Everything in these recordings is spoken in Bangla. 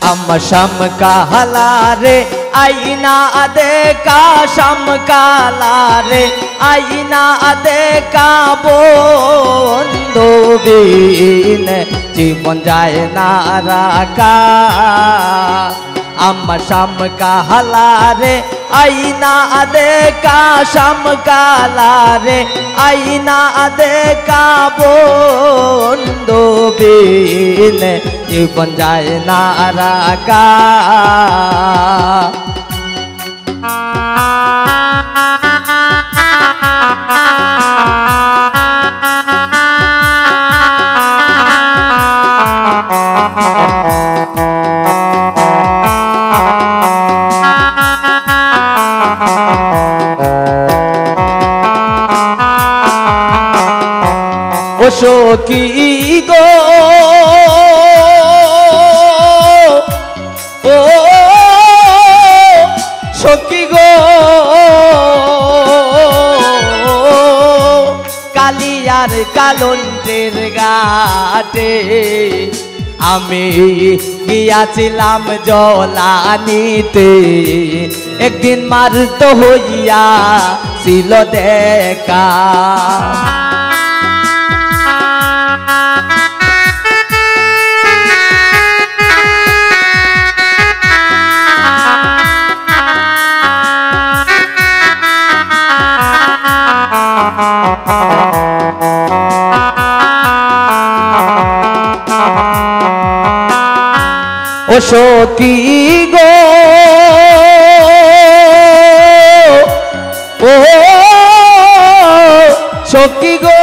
अम्मा शाम काला रे आईना देखा शाम काला रे आईना देखा बंधु बिन जीवन जाए ना राखा अम्मा शाम काला रे आईना देखा शाम काला रे आईना देखा बंधु बिन जीवन जाए ना राखा সখী গো ও সখী গো কালিয়ার কালন্টের ঘাটে আমি গিয়াছিলাম জলানিতে একদিন মারত হইয়া ছিল দেখা ও সখী গো ও সখী গো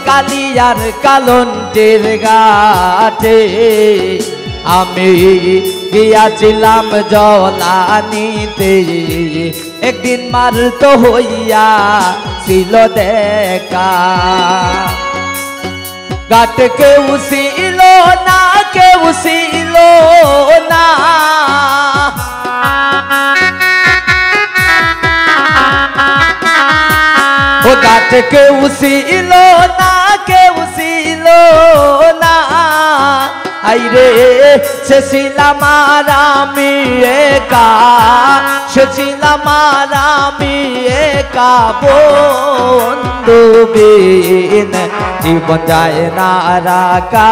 কালিয়ার কালন্টের ঘাটে আমি গিয়াছিলাম জলানিতে একদিন মারত হইয়া ছিল দেখা घाट के उसीलो ना के उसीलो ना वो घाट के उसीलो ना के उसीलो ना आई रे शेषिला मारा मिए का शेषिला मारा मिए का बंधु बिन जीवन जाए ना राखा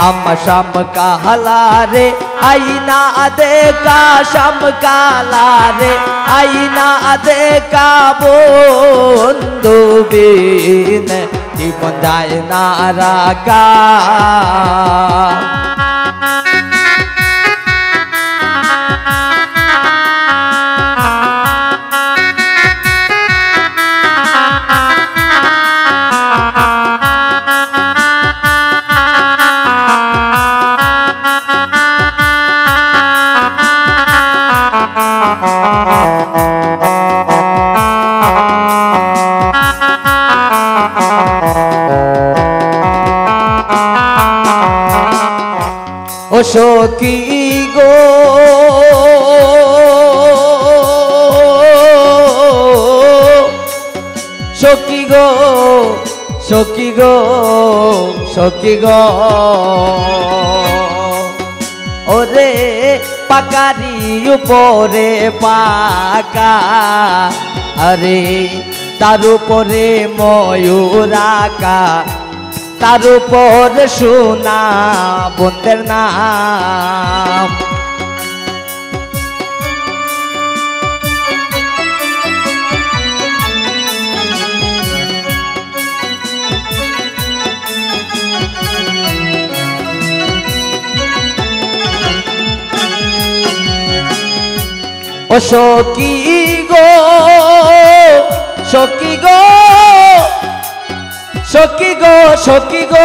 अम्मा शाम काला रे आईना देखा शाम काला रे आईना देखा बंधु बिन जीवन जाए ना राखा ओ सखी गो सखी गो सखी गो सखी गो ओरे पाकारी उपरे पाका अरे तार उपरे मयूराका तार ऊपर सोना बंदेर नाम ओ सखी गो सखी गो सखी गो सखी गो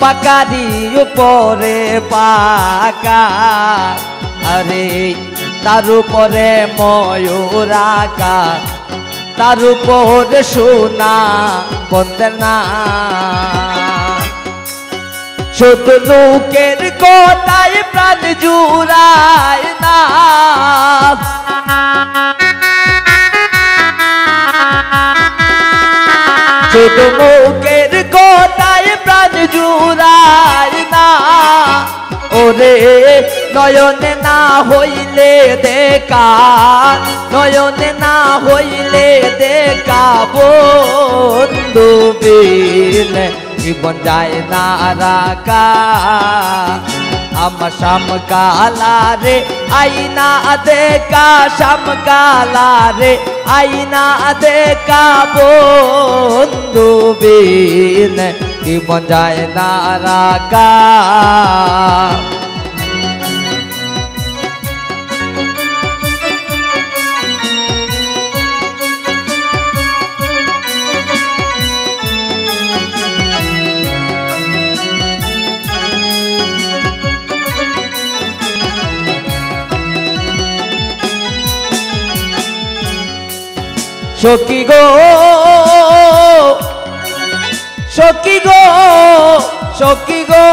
पाकारी उपरे पाका अरे तार उपरे मयूराका तार उपरे सोना बंदेर नाम शुद्ध लोकेर कोताय प्राण जुराय ना শুধু মুখের কথায় প্রাণ জুড়ায় না ওরে নয়নে না হইলে দেখা নয়নে না হইলে দেখা বন্ধু বিনে জীবন যায় না রাখা আমার শামকালা রে আইনা দেখা শামকালা রে আইনা দেখা বন্ধু বিনে জীবন যায় না রাখা সখী গো সখী গো সখী গো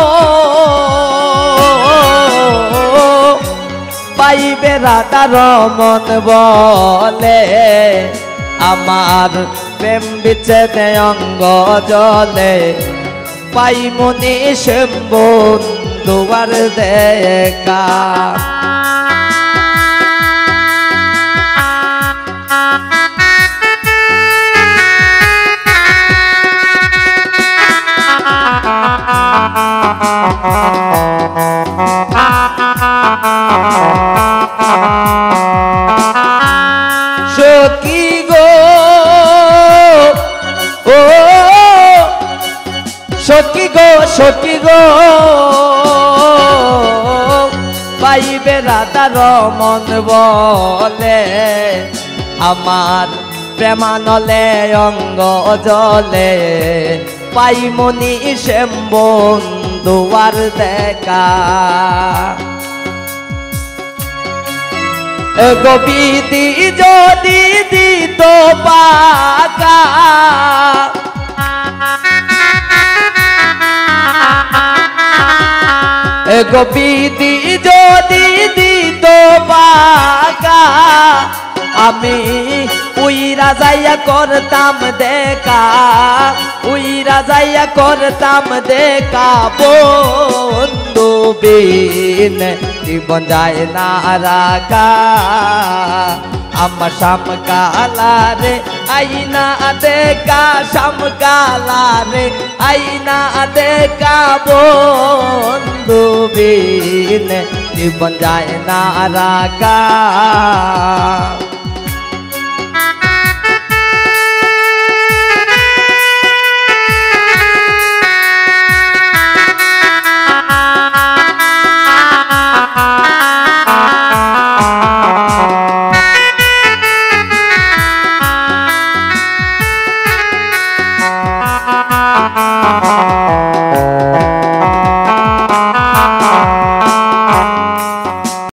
পাইবে রাধার মন বলে আমার প্রেম বিচ্ছেদে অঙ্গ জলে পাইমনি বন্ধুবার দেখা সখী গো ও সখী গো সখী গো পাইবে রাধার মন বলে আমার প্রেমানলে অঙ্গ জলে পাইমনি শ্যাম বন্ধুয়ার দেখা গোবিদি যদি দিত পাকা গোবিদি যদি দিত পাকা আমি উইরা যাইয়া করতাম দেখা উইরা যাইয়া করতাম দেখা বন্ধু বিনে জীবন যায় না রাখা আমার শামকালা রে আইনা দেখা শামকালা রে আইনা দেখা বন্ধু বিনে জীবন যায় না রাখা Ah